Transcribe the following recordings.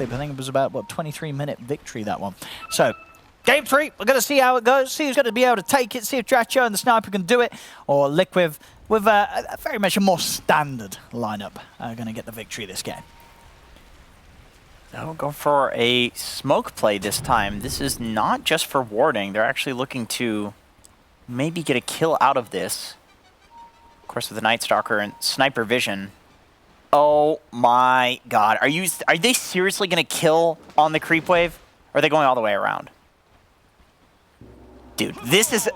clip. I think it was about, what, 23-minute victory, that one. So, game 3, we're going to see how it goes, see who's going to be able to take it, see if Dra2 and the Sniper can do it, or Liquid with a very much a more standard lineup are going to get the victory this game. They'll go for a smoke play this time. This is not just for warding. They're actually looking to maybe get a kill out of this. Of course, with the Night Stalker and Sniper Vision. Oh my god. Are they seriously going to kill on the creep wave? Or are they going all the way around? Dude, this is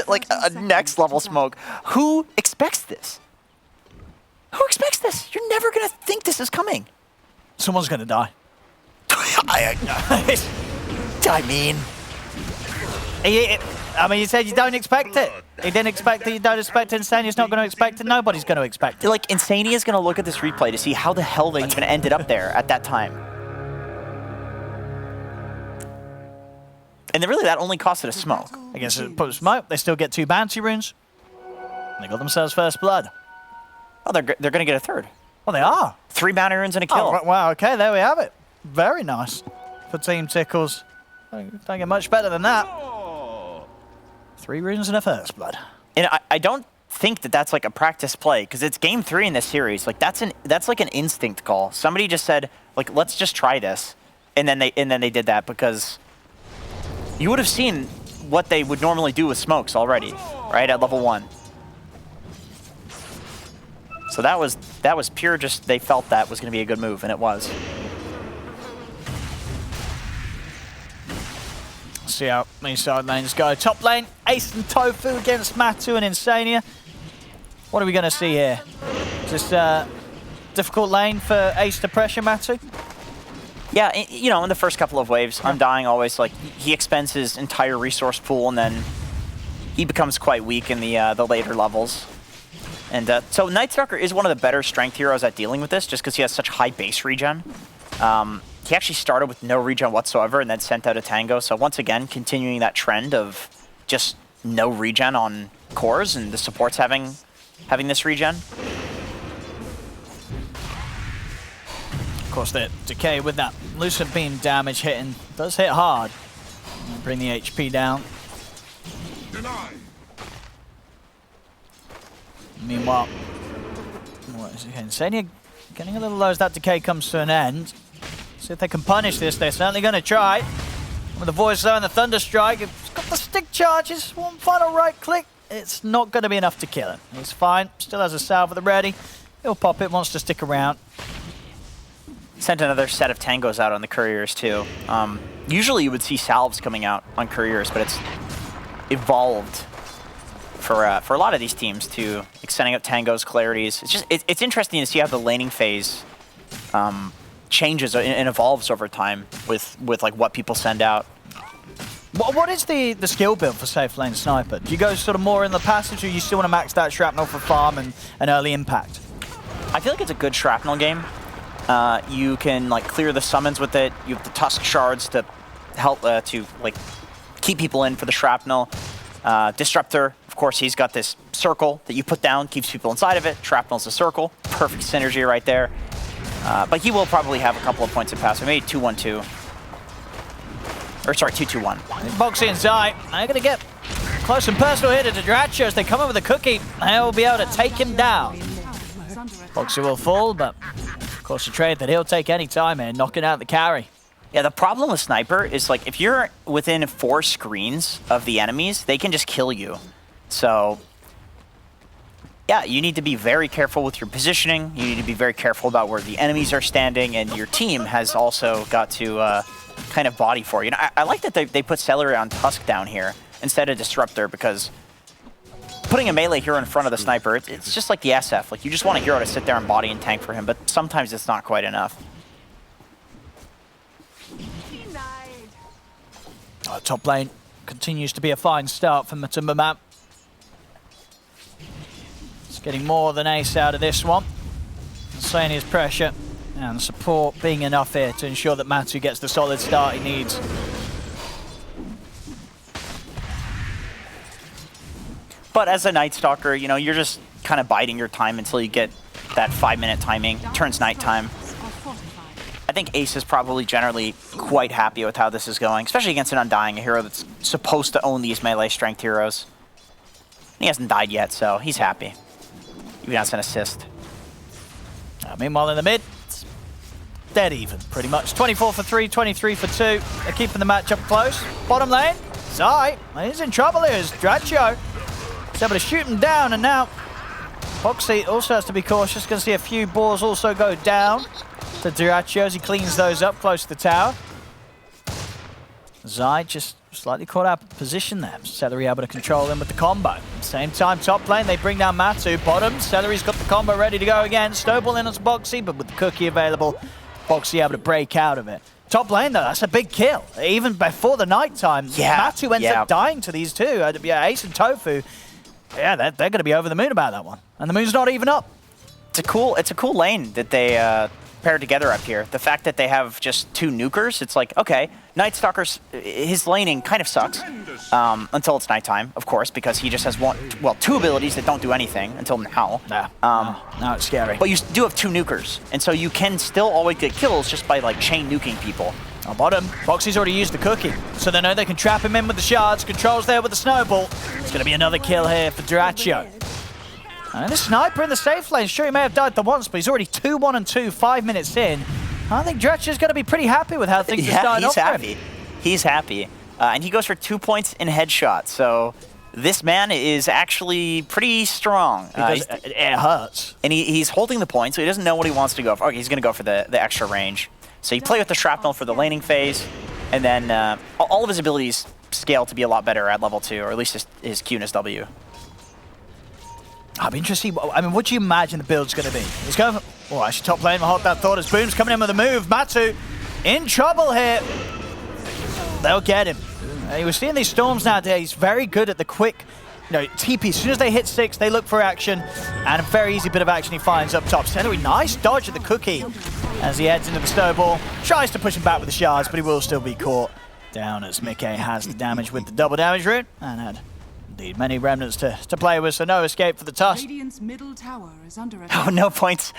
like a next level smoke. Who expects this? Who expects this? You're never going to think this is coming. Someone's going to die. I mean, you said you don't expect it. You didn't expect it, you don't expect it. Insania's not going to expect it. Nobody's going to expect it. Like, Insania is going to look at this replay to see how the hell they even ended up there at that time. And then really, that only costed a smoke. I guess it put a smoke. They still get 2 bounty runes. They got themselves first blood. Oh, they're going to get a third. Oh, they are. 3 bounty runes and a kill. Oh, wow, okay, there we have it. Very nice for Team Tickles. Don't get much better than that. 3 runes and a first blood. And I don't think that that's like a practice play, because it's game 3 in this series. Like, that's like an instinct call. Somebody just said, like, let's just try this, and then they did that, because you would have seen what they would normally do with smokes already, right, at level 1. So that was pure just they felt that was going to be a good move, and it was. See how these side lanes go. Top lane, Ace and Tofu against Matu and Insania. What are we going to see here? Is this difficult lane for Ace to pressure Matu? Yeah, you know, in the first couple of waves, Undying always, like, he expends his entire resource pool, and then he becomes quite weak in the later levels. And so Night Stalker is one of the better strength heroes at dealing with this, just because he has such high base regen. He actually started with no regen whatsoever and then sent out a Tango. So once again, continuing that trend of just no regen on cores, and the supports having this regen. Of course, the Decay with that Lucid Beam damage hitting does hit hard. Bring the HP down. Denied. Meanwhile, what is it? Insania getting a little low as that Decay comes to an end. See if they can punish this. They're certainly going to try. With the Voice Zone and the Thunder Strike, it's got the stick charges. One final right click. It's not going to be enough to kill him. He's fine. Still has a salve at the ready. He'll pop it, wants to stick around. Sent another set of Tangos out on the Couriers too. Usually you would see salves coming out on Couriers, but it's evolved for a lot of these teams to extending up Tangos, Clarities. It's just it's interesting to see how the laning phase changes and evolves over time with like what people send out. What is the skill build for safe lane Sniper? Do you go sort of more in the passage, or you still want to max that shrapnel for farm and an early impact? I feel like it's a good shrapnel game. You can like clear the summons with it. You have the Tusk Shards to help to like keep people in for the shrapnel. Disruptor, of course, he's got this circle that you put down, keeps people inside of it. Shrapnel's a circle. Perfect synergy right there. But he will probably have a couple of points of passive, maybe 2-1-2. Or sorry, 2-2-1. Boxy and Zai, they're going to get close and personal here to Dra2 as they come in with a cookie. They'll be able to take him down. Boxy will fall, but of course a trade that he'll take any time here, knocking out the carry. Yeah, the problem with Sniper is, like, if you're within 4 screens of the enemies, they can just kill you. So, yeah, you need to be very careful with your positioning. You need to be very careful about where the enemies are standing, and your team has also got to kind of body for you. And I like that they put Celery on Tusk down here instead of Disruptor, because putting a melee hero in front of the Sniper, it's just like the SF. Like, you just want a hero to sit there and body and tank for him, but sometimes it's not quite enough. Top lane continues to be a fine start for Matumba Map. It's getting more than ace out of this one. Insania's pressure and support being enough here to ensure that Matu gets the solid start he needs. But as a Night Stalker, you know, you're just kind of biding your time until you get that 5-minute timing. Turns nighttime. think Ace is probably generally quite happy with how this is going, especially against an Undying, a hero that's supposed to own these melee strength heroes. He hasn't died yet, so he's happy. Even that's an assist. Meanwhile, in the mid, it's dead even, pretty much. 24 for 3, 23 for 2. They're keeping the matchup close. Bottom lane, Zai, he's in trouble here. Dracho is able to shoot him down, and now Boxy also has to be cautious. Going to see a few balls also go down to Dracho as he cleans those up close to the tower. Zai just slightly caught out of position there. Celery able to control him with the combo. Same time, top lane, they bring down Matu. Bottom, Celery's got the combo ready to go again. Snowball in onto Boxy, but with the cookie available, Boxy able to break out of it. Top lane, though, that's a big kill. Even before the night time, Matu ends up dying to these two. Ace and Tofu, they're going to be over the moon about that one. And the moon's not even up. It's a cool lane that they paired together up here. The fact that they have just 2 nukers, it's like, okay, Night Stalker's, his laning kind of sucks until it's nighttime, of course, because he just has 2 abilities that don't do anything until now. Now it's scary. But you do have 2 nukers, and so you can still always get kills just by like chain nuking people. On bottom, Boxy's already used the cookie, so they know they can trap him in with the shards. Control's there with the snowball. It's going to be another kill here for Dracho. And the sniper in the safe lane, sure he may have died the once, but he's already 2-1 and 2, 5 minutes in. I think Dracho's going to be pretty happy with how things are starting off for him. He's happy. And he goes for 2 points in headshot, so this man is actually pretty strong. It hurts. And he's holding the point, so he doesn't know what he wants to go for. Okay, he's going to go for the extra range. So you play with the shrapnel for the laning phase, and then all of his abilities scale to be a lot better at level 2, or at least his Q and his W. I'll be interested. I mean, what do you imagine the build's going to be? He's going for... Oh, actually, top lane, hold that thought as Boom's coming in with a move. Matu in trouble here. They'll get him. We're seeing these storms nowadays. Very good at the quick, TP. As soon as they hit 6, they look for action. And a very easy bit of action he finds up top. Celery, nice dodge at the cookie as he heads into the snowball. Tries to push him back with the shards, but he will still be caught down as Mickey has the damage with the double damage route. And had indeed many remnants to play with, so no escape for the Tusk. Radiant's middle tower is under attack. Oh, no points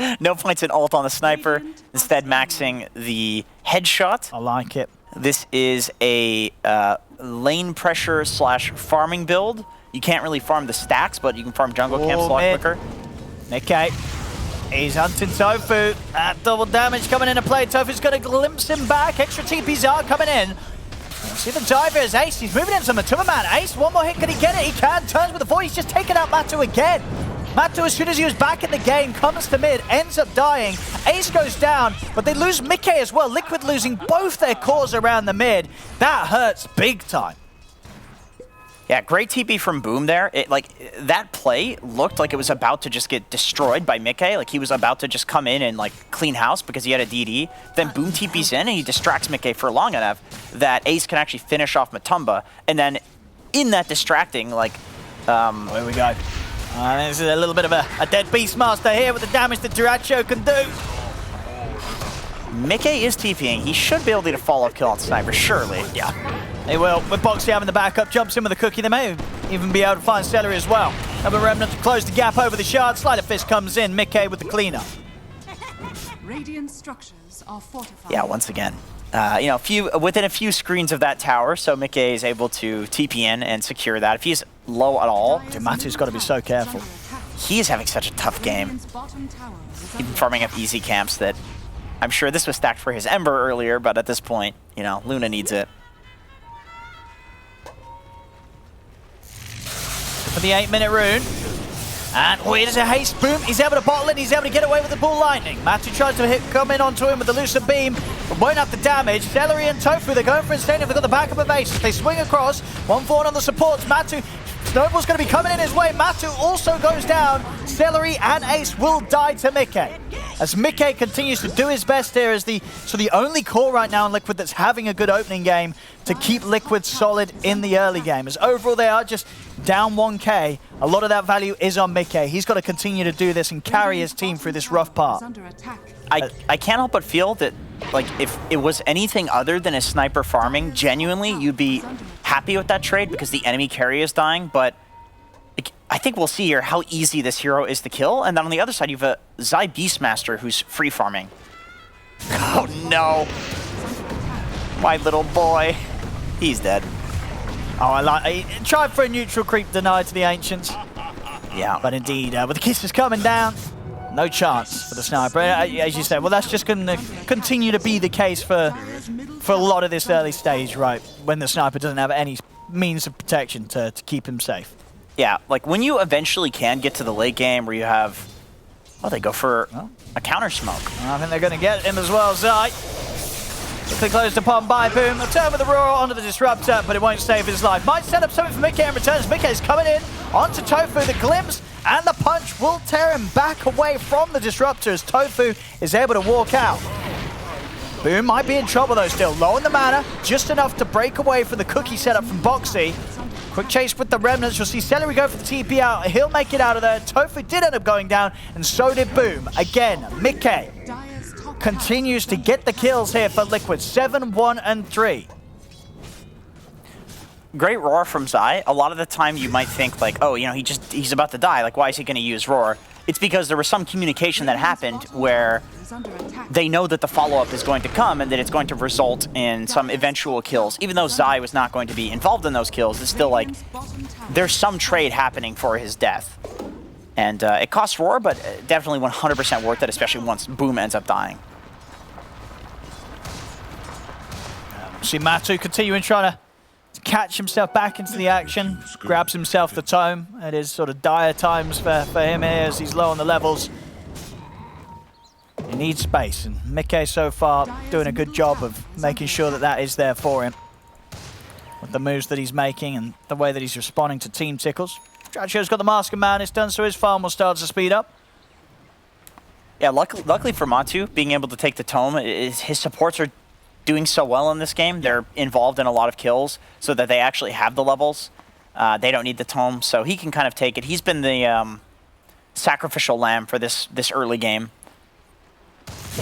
in ult on the sniper. Instead, maxing the headshot. I like it. This is a lane pressure / farming build. You can't really farm the stacks, but you can farm jungle camps a lot quicker. Mickey, he's hunting Tofu. That double damage coming into play. Tofu's going to glimpse him back. Extra TPs are coming in. See the diver is Ace. He's moving into Matuma Man. Ace, one more hit. Can he get it? He can. Turns with the void. He's just taken out Matu again. Matu, as soon as he was back in the game, comes to mid, ends up dying. Ace goes down, but they lose Mickey as well. Liquid losing both their cores around the mid. That hurts big time. Yeah, great TP from Boom there. That play looked like it was about to just get destroyed by Mickey. Like he was about to just come in and clean house because he had a DD. Then Boom TP's in and he distracts Mickey for long enough that Ace can actually finish off Matumba. And then in that distracting, where we go. This is a little bit of a dead Beastmaster here with the damage that Dracho can do. Mickey is TPing. He should be able to get a follow-up kill on Sniper, surely. Yeah. They will. With Boxy having the backup, jumps in with the cookie. They may even be able to find Celery as well. Have a remnant to close the gap over the shard. Sleight of Fist comes in. Mickey with the cleanup. Radiant structures are fortified. Yeah, once again. Within a few screens of that tower, so Mickey is able to TP in and secure that. If he's low at all, Matu's got to be so careful. He is having such a tough game. He's been farming up easy camps that I'm sure this was stacked for his Ember earlier, but at this point, Luna needs it. For the 8-minute rune. And here's a haste Boom. He's able to bottle it. He's able to get away with the Bull Lightning. Matu tries to come in onto him with the Lucid Beam, but won't have the damage. Celery and Tofu, they're going for insane. They've got the backup of Ace. They swing across. 1-4 on the supports. Matu, Snowball's going to be coming in his way. Matu also goes down. Celery and Ace will die to Mickey. As Mickey continues to do his best here as the only core right now in Liquid that's having a good opening game to keep Liquid solid in the early game. As overall they are just down 1k, a lot of that value is on Mickey. He's got to continue to do this and carry his team through this rough part. I can't help but feel that if it was anything other than a sniper farming, genuinely you'd be happy with that trade because the enemy carry is dying, but I think we'll see here how easy this hero is to kill, and then on the other side you have a Zai Beastmaster who's free farming. Oh no. My little boy. He's dead. Oh, I like. He tried for a neutral creep denied to the Ancients. Yeah. But indeed, with the kisses coming down, no chance for the sniper. As you said, well, that's just going to continue to be the case for a lot of this early stage, right? When the sniper doesn't have any means of protection to keep him safe. Yeah, like when you eventually can get to the late game where you have, oh, they go for a counter smoke. I think they're going to get him as well, Zai. Quickly closed upon by Boom. They'll turn with the Roar onto the Disruptor, but it won't save his life. Might set up something for Mickey in returns. Mickey's coming in onto Tofu. The glimpse and the punch will tear him back away from the Disruptor as Tofu is able to walk out. Boom might be in trouble though still. Low on the mana, just enough to break away from the cookie setup from Boxy. Quick chase with the Remnants. You'll see Celery go for the TP out. He'll make it out of there. Tofu did end up going down, and so did Boom. Again, Mickey continues to get the kills here for Liquid. 7, 1, and 3. Great Roar from Zai. A lot of the time you might think like, oh, you know, he's about to die. Like, why is he going to use Roar? It's because there was some communication that happened where they know that the follow-up is going to come and that it's going to result in some eventual kills. Even though Zai was not going to be involved in those kills, it's still like there's some trade happening for his death. And it costs Roar, but definitely 100% worth it, especially once Boom ends up dying. See Matu continuing trying to catch himself back into the action. Grabs himself the tome. It is sort of dire times for him here as he's low on the levels. He needs space, and Mickey so far doing a good job of making sure that that is there for him. With the moves that he's making and the way that he's responding to Team Tickles. Dracho's got the Mask of Madness done, so his farm will start to speed up. Yeah, luckily for Matu, being able to take the tome, his supports are doing so well in this game. They're involved in a lot of kills so that they actually have the levels. They don't need the tome, so he can kind of take it. He's been the sacrificial lamb for this early game.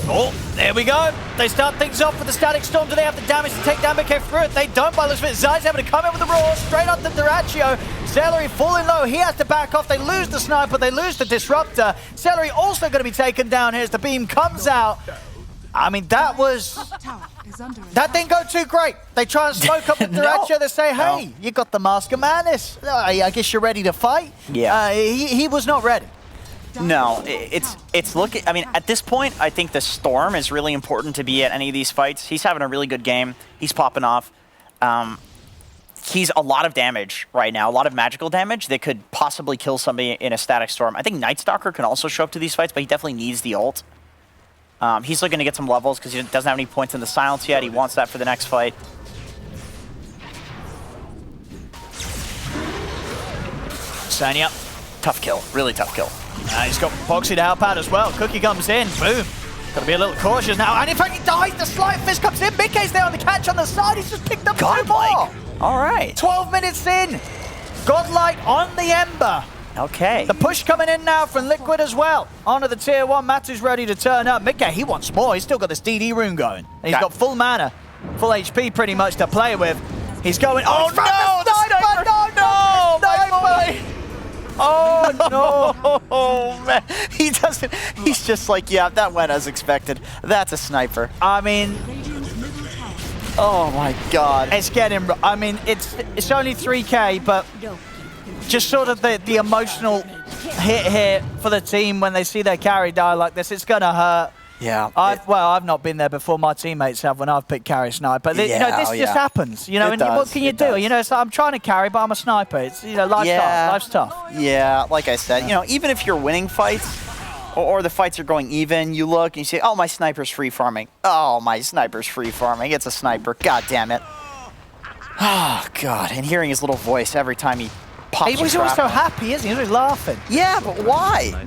Oh, there we go. They start things off with the Static Storm. Do they have the damage to take down Mickey through it? They don't by the looks of it. Zai's able to come in with the Roar straight onto Dyrachyo. Celery falling low. He has to back off. They lose the Sniper. They lose the Disruptor. Celery also going to be taken down here as the beam comes out. I mean, that didn't go too great. They try and smoke up with Dyrachyo. No. They say, hey, you got the Mask of Madness. I guess you're ready to fight. Yeah. He was not ready. No, it's looking. I mean, at this point, I think the Storm is really important to be at any of these fights. He's having a really good game. He's popping off. He's a lot of damage right now, a lot of magical damage that could possibly kill somebody in a Static Storm. I think Night Stalker can also show up to these fights, but he definitely needs the ult. He's looking to get some levels because he doesn't have any points in the silence yet. He wants that for the next fight. Signing up. Tough kill, really tough kill. He's got Boxy to help out as well. Cookie comes in. Boom. Got to be a little cautious now. And in fact, he dies. The Slight Fist comes in. Mickey's there on the catch on the side. He's just picked up 2 more. Godlike. All right. 12 minutes in. Godlike on the Ember. Okay. The push coming in now from Liquid as well. Onto the tier 1. Matu's ready to turn up. Mickey, he wants more. He's still got this DD rune going. And he's got full mana, full HP pretty much to play with. He's going. Oh, no! The Sniper! No! Sniper! Oh, no. Oh, man. He doesn't. He's just like, yeah, that went as expected. That's a sniper. I mean, oh, my God. it's getting. I mean, it's only 3K, but just sort of the emotional hit here for the team when they see their carry die like this, it's going to hurt. Yeah. I've not been there before. My teammates have when I've picked carry sniper. This just happens. You know, and what can you do? You know, so I'm trying to carry, but I'm a sniper. It's life's tough. Yeah, like I said, you know, even if you're winning fights or the fights are going even, you look and you say, oh, my sniper's free farming. Oh, my sniper's free farming. It's a sniper. God damn it. Oh, God. And hearing his little voice every time he pops. He was always so happy, isn't he? He's always laughing. Yeah, but why?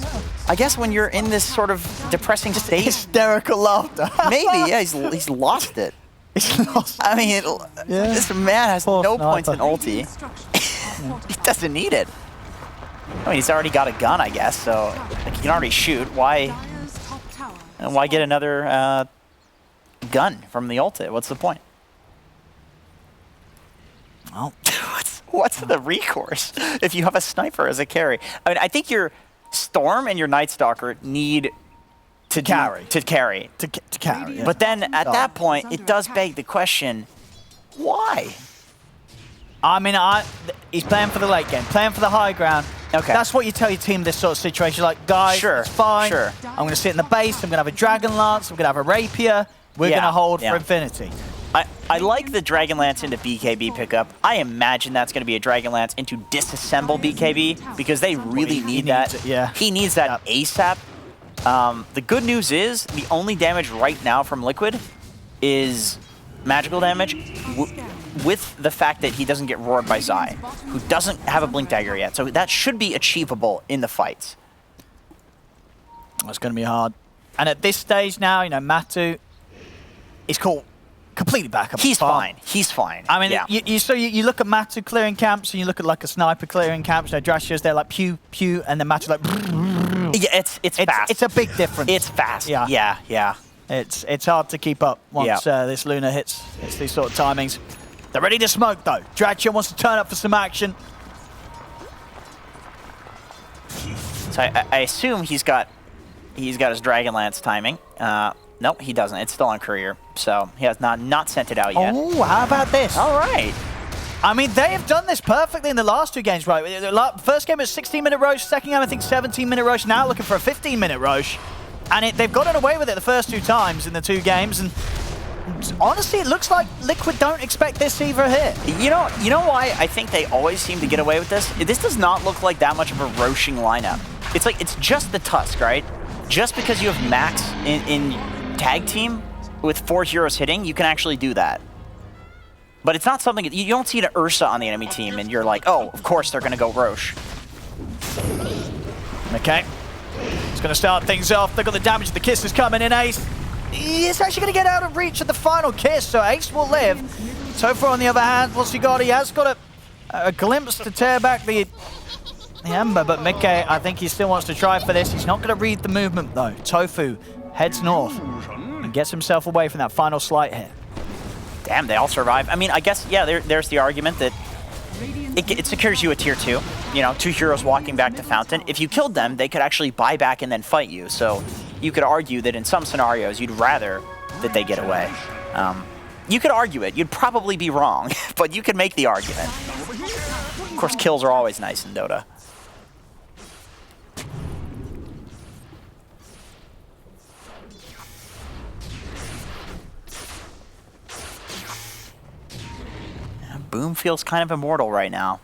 I guess when you're in this sort of depressing state. Hysterical laughter. Maybe, yeah, he's lost it. He's lost. I mean, this man has no points in ulti. He doesn't need it. I mean, he's already got a gun, I guess, so like, he can already shoot. Why get another gun from the ulti? What's the point? Well, what's the recourse if you have a sniper as a carry? I mean, I think your Storm and your Night Stalker need to carry. To carry. To carry. Yeah. But then at that point, it does beg the question, why? I mean, he's playing for the late game, playing for the high ground. Okay. That's what you tell your team in this sort of situation. Like, guys, Sure, it's fine. sure. I'm going to sit in the base. I'm going to have a Dragon Lance. I'm going to have a Rapier. We're going to hold for infinity. I like the Dragonlance into BKB pickup. I imagine that's going to be a Dragonlance into disassemble BKB because they really need that. Needs it, yeah. He needs that ASAP. The good news is the only damage right now from Liquid is magical damage with the fact that he doesn't get roared by Zai, who doesn't have a Blink Dagger yet. So that should be achievable in the fights. It's going to be hard. And at this stage now, you know, Matu is caught completely back up. He's fine. He's fine. I mean, yeah. you look at Matu clearing camps, and you look at like a sniper clearing camps. You know, Drashia's there like pew pew, and then Matu like. Yeah, it's fast. It's a big difference. It's fast. Yeah, yeah. It's hard to keep up once this Luna hits these sort of timings. They're ready to smoke though. Drachia wants to turn up for some action. So I assume he's got his Dragonlance timing. Nope, he doesn't. It's still on Courier, so he has not sent it out yet. Oh, how about this? All right. I mean, they have done this perfectly in the last two games, right? The first game was 16-minute Roche, second game I think 17-minute Roche, now looking for a 15-minute Roche. And they've gotten away with it the first two times in the two games, and honestly, it looks like Liquid don't expect this either here. You know why I think they always seem to get away with this? This does not look like that much of a Roshing lineup. It's like, it's just the Tusk, right? Just because you have Max in tag team with 4 heroes hitting, you can actually do that. But it's not something, you don't see an Ursa on the enemy team and you're like, oh, of course they're going to go Roche. Okay. It's going to start things off. Look at the damage. The kiss is coming in. Ace. He's actually going to get out of reach of the final kiss, so Ace will live. Tofu, on the other hand, what's he got? He has got a glimpse to tear back the Ember, but Mickey, I think he still wants to try for this. He's not going to read the movement, though. Tofu heads north and gets himself away from that final slight hit. Damn, they all survive. I mean, I guess, yeah, there's the argument that it secures you a tier 2. You know, 2 heroes walking back to Fountain. If you killed them, they could actually buy back and then fight you. So you could argue that in some scenarios, you'd rather that they get away. You could argue it. You'd probably be wrong, but you could make the argument. Of course, kills are always nice in Dota. Boom feels kind of immortal right now.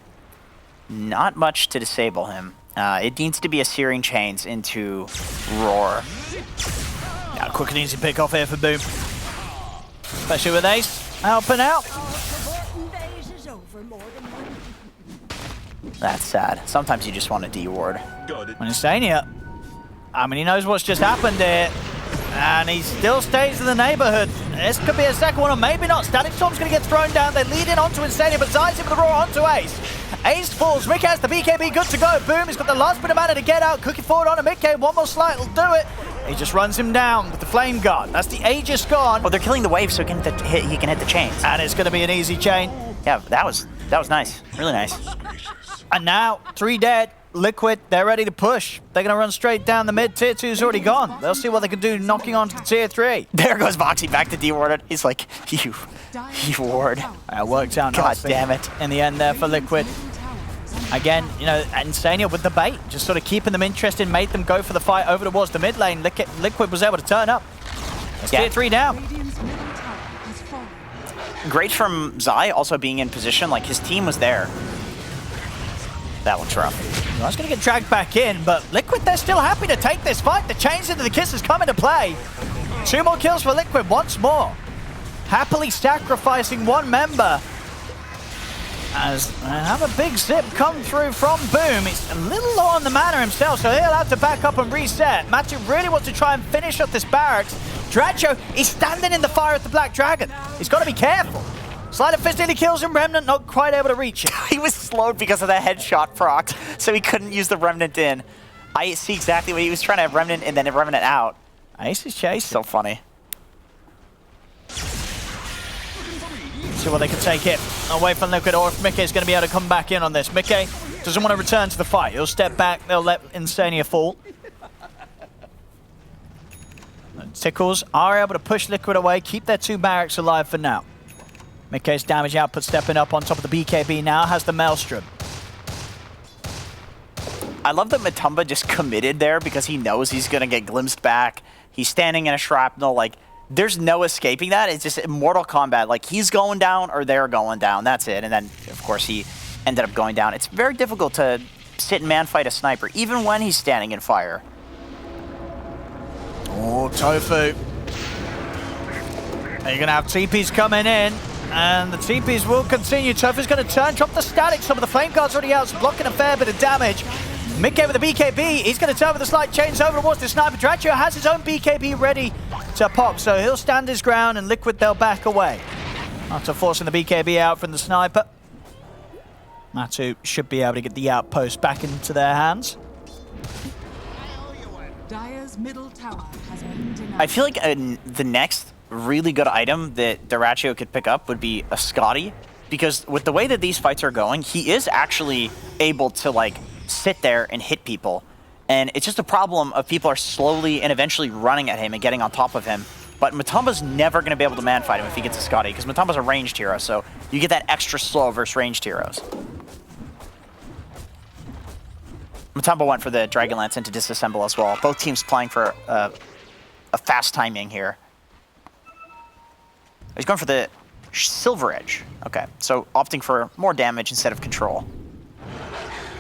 Not much to disable him. It needs to be a Searing Chains into Roar. Yeah, quick and easy pick off here for Boom. Especially with Ace helping out. That's sad. Sometimes you just want to de-ward. When Insania, I mean, he knows what's just happened here. And he still stays in the neighborhood. This could be a second one, or maybe not. Static Storm's going to get thrown down. They lead in onto Insania, but Zai's in with the roar onto Ace. Ace falls. Mickey has the BKB good to go. Boom, he's got the last bit of mana to get out. Cooking forward on a Mickey. One more slight will do it. He just runs him down with the Flame Guard. That's the Aegis gone. Oh, they're killing the wave so he can hit the chains. And it's going to be an easy chain. Yeah, that was nice. Really nice. And now, 3 dead. Liquid, they're ready to push. They're going to run straight down the mid. Tier 2's already gone. They'll see what they can do knocking on to the Tier 3. There goes Voxy back to de-warded. He's like, you ward. It worked out God nicely damn it. in the end there for Liquid. Again, you know, Insania with the bait, just sort of keeping them interested, made them go for the fight over towards the mid lane. Liquid was able to turn up. It's Tier 3 down. Great from Zai also being in position, like his team was there. That looks rough. Well, that's going to get dragged back in, but Liquid, they're still happy to take this fight. The chains into the kisses come into play. 2 more kills for Liquid once more. Happily sacrificing 1 member. As have a big zip come through from Boom. He's a little low on the mana himself, so he'll have to back up and reset. Matu really wants to try and finish up this barracks. Dracho is standing in the fire of the Black Dragon. He's got to be careful. Sleight of Fist nearly kills him. Remnant not quite able to reach it. He was slowed because of that headshot proc, so he couldn't use the Remnant in. I see exactly what he was trying to have Remnant and then Remnant out. Ace is chasing. So funny. See what they can take it away from Liquid, or if Mickey's going to be able to come back in on this. Mickey doesn't want to return to the fight. He'll step back. They'll let Insania fall. Tickles are able to push Liquid away, keep their 2 barracks alive for now. Mickey's damage output stepping up on top of the BKB now, has the Maelstrom. I love that Matumba just committed there because he knows he's going to get glimpsed back. He's standing in a shrapnel. Like, there's no escaping that. It's just Mortal Kombat. Like, he's going down or they're going down. That's it. And then, of course, he ended up going down. It's very difficult to sit and man-fight a sniper, even when he's standing in fire. Oh, Tofu. You're going to have TPs coming in, and the TPs will continue. Tofu's going to turn, drop the static. Some of the flame guards already out, so blocking a fair bit of damage. Mickey with the BKB, he's going to turn with a slight change over towards the sniper. Dratio has his own BKB ready to pop, so he'll stand his ground, and Liquid, they'll back away. After forcing the BKB out from the sniper, Matu should be able to get the outpost back into their hands. Dire's middle tower has been denied. I feel like the next really good item that Dyrachyo could pick up would be a Scotty, because with the way that these fights are going, he is actually able to like sit there and hit people. And it's just a problem of people are slowly and eventually running at him and getting on top of him. But Matumba's never going to be able to man-fight him if he gets a Scotty, because Matumba's a ranged hero, so you get that extra slow versus ranged heroes. Matumba went for the Dragonlance into disassemble as well. Both teams playing for a fast timing here. He's going for the Silver Edge. Okay, so opting for more damage instead of control.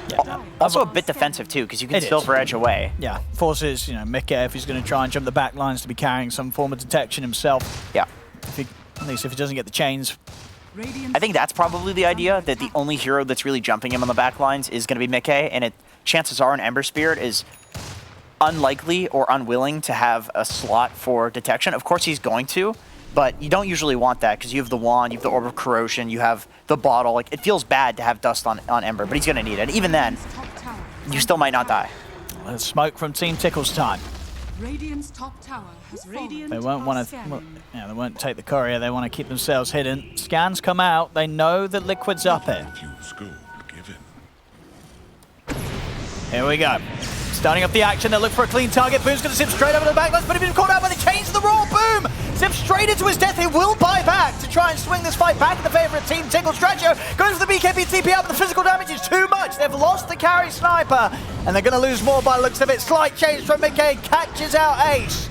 Yeah. Also a bit defensive too, because you can Silver Edge away. Yeah, forces, Mickey, if he's going to try and jump the back lines, to be carrying some form of detection himself. Yeah. At least if he doesn't get the chains. I think that's probably the idea, that the only hero that's really jumping him on the back lines is going to be Mickey, and chances are an Ember Spirit is unlikely or unwilling to have a slot for detection. Of course he's going to, but you don't usually want that because you have the wand, you have the Orb of Corrosion, you have the bottle. Like, it feels bad to have dust on Ember, but he's going to need it. Even then, you still might not die. Well, smoke from Team Tickles time. Radiant's top tower has fallen. They won't want to. They won't take the courier. They want to keep themselves hidden. Scans come out. They know that Liquid's up here. Here we go. Starting up the action, they'll look for a clean target. Boom's going to zip straight over the backlines, but he's been caught out by the chains of the roar. Boom! Zips straight into his death. He will buy back to try and swing this fight back in the favor of Team Tickles. Dratio goes for the BKB TP out, but the physical damage is too much. They've lost the carry sniper, and they're going to lose more by the looks of it. Slight change from Mickey, catches out Ace.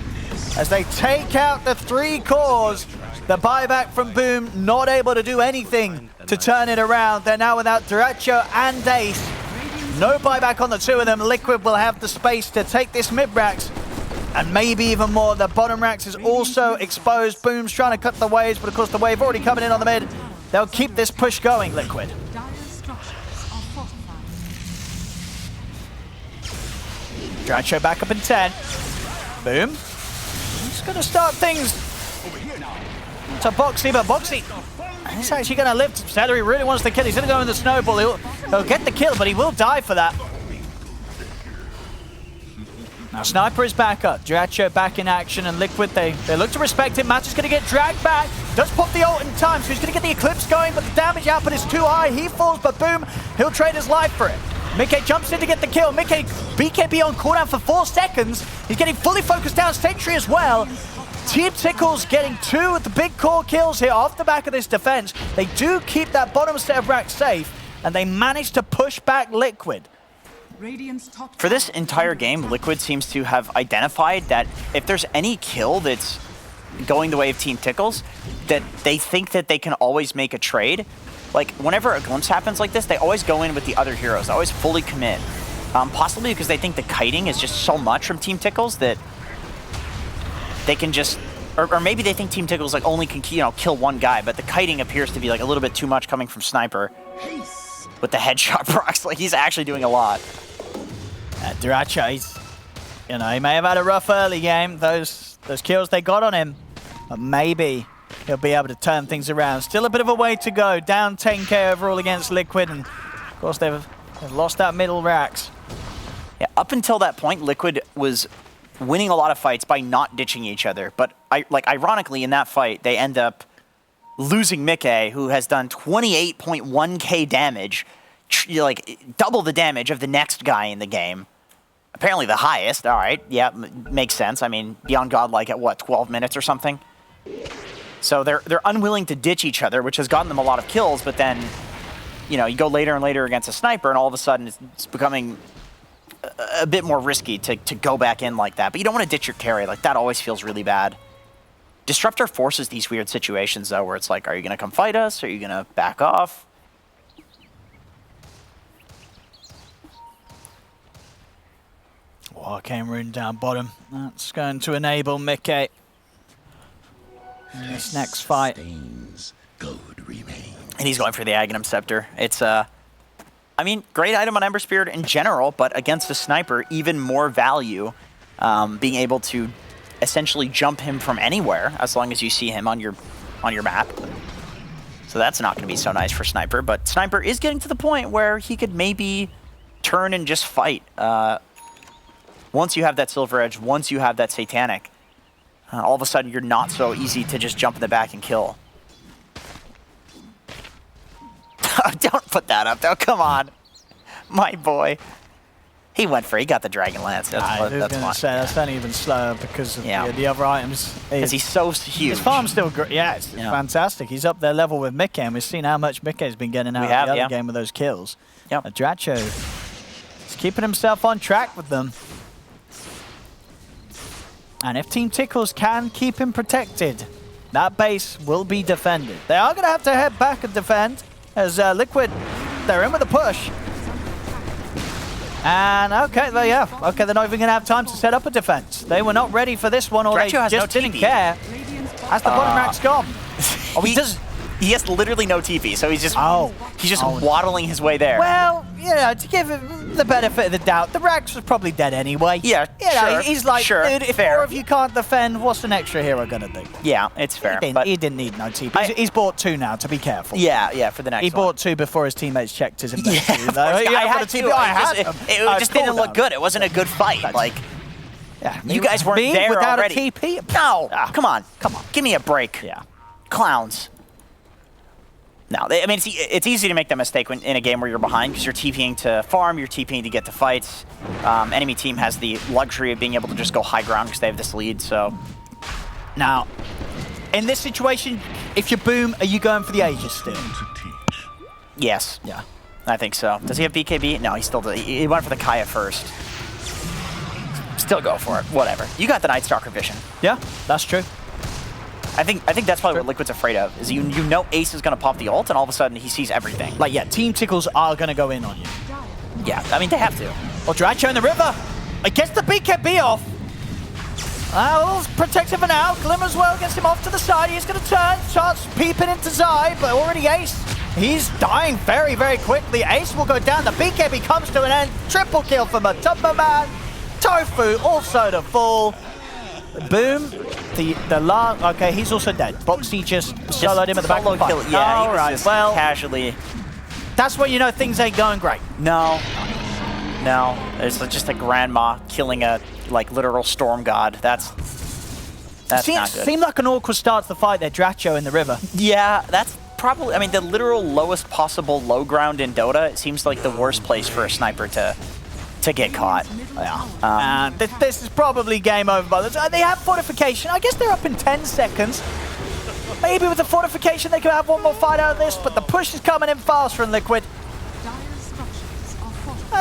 As they take out the 3 cores, the buyback from Boom, not able to do anything to turn it around. They're now without Dyrachyo and Ace. No buyback on the 2 of them. Liquid will have the space to take this mid-racks, and maybe even more. The bottom racks is also exposed. Boom's trying to cut the waves, but of course the wave already coming in on the mid. They'll keep this push going, Liquid. Dire's structures are fortified. Dyrachyo back up in 10. Boom. He's going to start things to Boxy, but Boxy, he's actually going to live. Celery really wants the kill. He's going to go in the snowball. He'll get the kill, but he will die for that. Now Sniper is back up. Dyrachyo back in action, and Liquid, they look to respect him. Match is going to get dragged back. Does pop the ult in time, so he's going to get the Eclipse going, but the damage output is too high. He falls, but Boom, he'll trade his life for it. Mickey jumps in to get the kill. Mickey, BKB on cooldown for 4 seconds. He's getting fully focused down Sentry as well. Team Tickles getting 2 of the big core kills here off the back of this defense. They do keep that bottom set of racks safe, and they manage to push back Liquid. For this entire game, Liquid seems to have identified that if there's any kill that's going the way of Team Tickles, that they think that they can always make a trade. Like, whenever a glimpse happens like this, they always go in with the other heroes. They always fully commit. Possibly because they think the kiting is just so much from Team Tickles that they can just, or maybe they think Team Tickles like only can kill one guy, but the kiting appears to be like a little bit too much coming from Sniper with the headshot procs. Like, he's actually doing a lot. Dyrachyo, he may have had a rough early game. Those kills they got on him, but maybe he'll be able to turn things around. Still a bit of a way to go. Down 10k overall against Liquid, and of course they've lost that middle racks. Yeah, up until that point, Liquid was winning a lot of fights by not ditching each other. But ironically, in that fight, they end up losing Mickey, who has done 28.1k damage, like double the damage of the next guy in the game. Apparently the highest. All right. Yeah, makes sense. I mean, Beyond Godlike at what, 12 minutes or something? So they're unwilling to ditch each other, which has gotten them a lot of kills, but then, you know, you go later and later against a sniper, and all of a sudden it's becoming a bit more risky to go back in like that. But you don't want to ditch your carry. Like, that always feels really bad. Disruptor forces these weird situations, though, where it's like, are you going to come fight us? Are you going to back off? Arcane Rune down bottom. That's going to enable Mickey in this next fight. And he's going for the Aghanim Scepter. It's, I mean, great item on Ember Spirit in general, but against a sniper, even more value. Being able to essentially jump him from anywhere as long as you see him on your map. So that's not going to be so nice for Sniper, but Sniper is getting to the point where he could maybe turn and just fight. Once you have that Silver Edge, once you have that Satanic, all of a sudden you're not so easy to just jump in the back and kill. Don't put that up though, come on. My boy. He went for it. He got the Dragon Lance. That's fine. That's not even slower because of the other items. Because he's so huge. His farm's still great. Yeah, it's fantastic. He's up there level with Mickey, and we've seen how much Mickey's been getting out of the other game with those kills. Yep. Dracho is keeping himself on track with them. And if Team Tickles can keep him protected, that base will be defended. They are going to have to head back and defend as Liquid, they're in with a push. And okay, well, yeah, okay, they're not even going to have time to set up a defense. They were not ready for this one, or they just didn't care. As the bottom rack's gone. He has literally no TP, so he's just waddling his way there. Well, you know, to give him the benefit of the doubt, the Rax was probably dead anyway. Yeah, sure. He's like, dude, if fair. four of you can't defend, what's an extra hero gonna do? Yeah, it's fair. He didn't need no TP. He's bought 2 now, to be careful. Yeah, for the next one. He bought 2 before his teammates checked his inventory. I had to. It just didn't look good. It wasn't a good fight. Like, you guys weren't there without already. A TP? No, come on. Give me a break. Yeah. Clowns. No, I mean, it's easy to make that mistake when in a game where you're behind because you're TPing to farm, you're TPing to get to fights. Enemy team has the luxury of being able to just go high ground because they have this lead, so. Now, in this situation, if you boom, are you going for the Aegis still? Yes. Yeah. I think so. Does he have BKB? No, he went for the Kaya first. Still go for it. Whatever. You got the Night Stalker vision. Yeah, that's true. I think that's probably what Liquid's afraid of, is you know Ace is going to pop the ult, and all of a sudden he sees everything. Like, yeah, Team Tickles are going to go in on you. Yeah, I mean, they have to. Well, Dracho in the river. It gets the BKB off. Protected for now. Glimmer's well gets him off to the side. He's going to turn. Starts peeping into Zai, but already Ace. He's dying very, very quickly. Ace will go down. The BKB comes to an end. Triple kill from Matumba Man. Tofu also to fall. Boom. The last. Okay, he's also dead. Boxy just soloed him at the back of the fight. Yeah, all right. Well, casually. That's when you know things ain't going great. No. There's just a grandma killing a literal storm god. That's not good. Seemed like an awkward start to the fight there, Dracho in the river. Yeah, that's probably. I mean, the literal lowest possible low ground in Dota. It seems like the worst place for a sniper to get caught. Yeah. This is probably game over by the time. They have fortification. I guess they're up in 10 seconds. Maybe with the fortification they can have one more fight out of this, but the push is coming in fast from Liquid.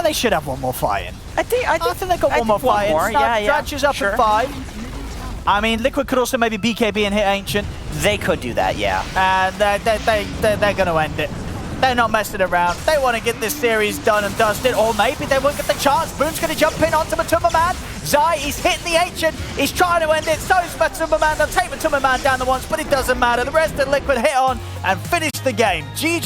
They should have one more fight in. I think they got one more fight in. Dracho's up at 5. I mean, Liquid could also maybe BKB and hit Ancient. They could do that, yeah. And they're going to end it. They're not messing around. They want to get this series done and dusted, or maybe they won't get the chance. Boom's going to jump in onto Matumba Man. Zai, he's hitting the Ancient. He's trying to end it. So is Matumba Man. They'll take Matumba Man down the once, but it doesn't matter. The rest of Liquid hit on and finish the game. GG.